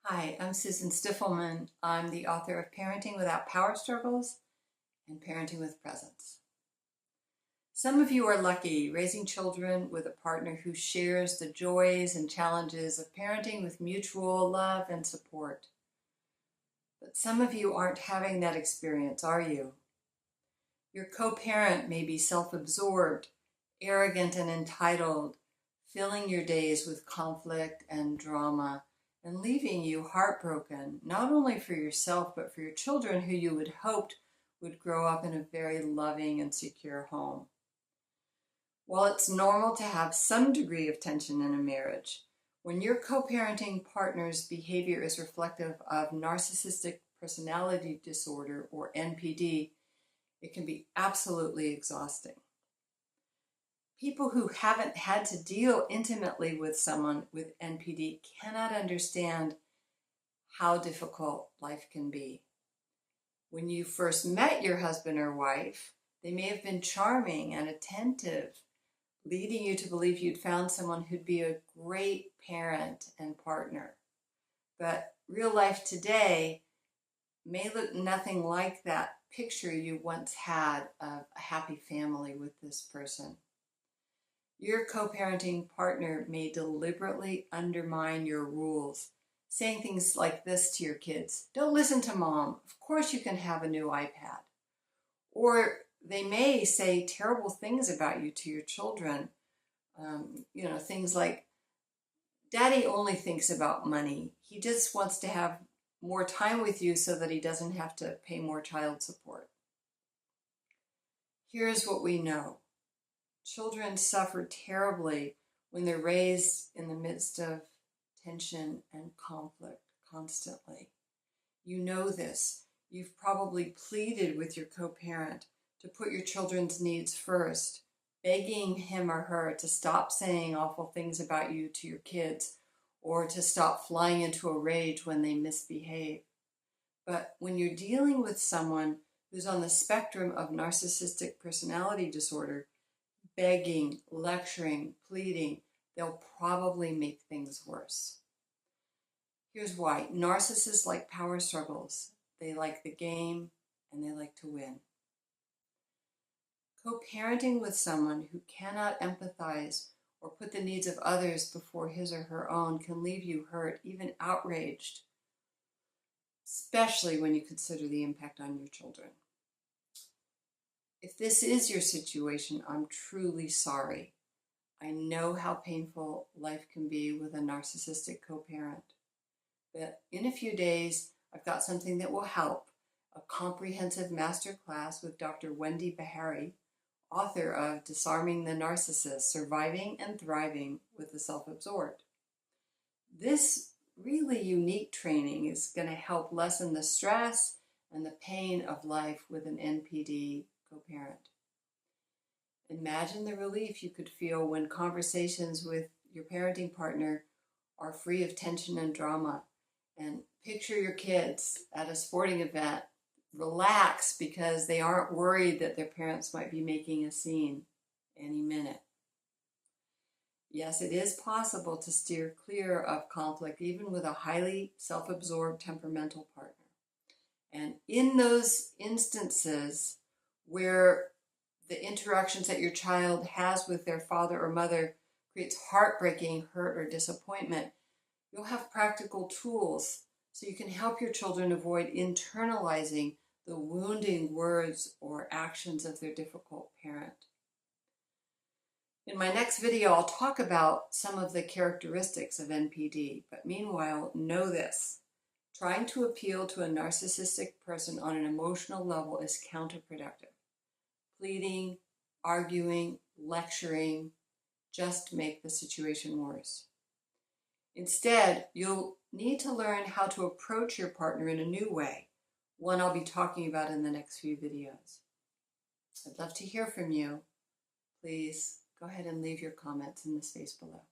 Hi, I'm Susan Stiffelman. I'm the author of Parenting Without Power Struggles and Parenting with Presence. Some of you are lucky, raising children with a partner who shares the joys and challenges of parenting with mutual love and support. But some of you aren't having that experience, are you? Your co-parent may be self-absorbed, arrogant and entitled, filling your days with conflict and drama, and leaving you heartbroken, not only for yourself, but for your children who you had hoped would grow up in a very loving and secure home. While it's normal to have some degree of tension in a marriage, when your co-parenting partner's behavior is reflective of narcissistic personality disorder, or NPD, it can be absolutely exhausting. People who haven't had to deal intimately with someone with NPD cannot understand how difficult life can be. When you first met your husband or wife, they may have been charming and attentive, leading you to believe you'd found someone who'd be a great parent and partner. But real life today may look nothing like that picture you once had of a happy family with this person. Your co-parenting partner may deliberately undermine your rules, saying things like this to your kids: "Don't listen to mom. Of course you can have a new iPad." Or they may say terrible things about you to your children. Things like, "Daddy only thinks about money. He just wants to have more time with you so that he doesn't have to pay more child support." Here's what we know. Children suffer terribly when they're raised in the midst of tension and conflict constantly. You know this. You've probably pleaded with your co-parent to put your children's needs first, begging him or her to stop saying awful things about you to your kids, or to stop flying into a rage when they misbehave. But when you're dealing with someone who's on the spectrum of narcissistic personality disorder, begging, lecturing, pleading, they'll probably make things worse. Here's why. Narcissists like power struggles. They like the game and they like to win. Co-parenting with someone who cannot empathize or put the needs of others before his or her own can leave you hurt, even outraged, especially when you consider the impact on your children. If this is your situation, I'm truly sorry. I know how painful life can be with a narcissistic co-parent. But in a few days, I've got something that will help: a comprehensive masterclass with Dr. Wendy Bahari, author of Disarming the Narcissist: Surviving and Thriving with the Self-Absorbed. This really unique training is going to help lessen the stress and the pain of life with an NPD co-parent. Imagine the relief you could feel when conversations with your parenting partner are free of tension and drama. And picture your kids at a sporting event, relax because they aren't worried that their parents might be making a scene any minute. Yes, it is possible to steer clear of conflict even with a highly self-absorbed temperamental partner. And in those instances where the interactions that your child has with their father or mother creates heartbreaking hurt or disappointment, you'll have practical tools so you can help your children avoid internalizing the wounding words or actions of their difficult parent. In my next video, I'll talk about some of the characteristics of NPD, but meanwhile, know this: trying to appeal to a narcissistic person on an emotional level is counterproductive. Pleading, arguing, lecturing just make the situation worse. Instead, you'll need to learn how to approach your partner in a new way, one I'll be talking about in the next few videos. I'd love to hear from you. Please go ahead and leave your comments in the space below.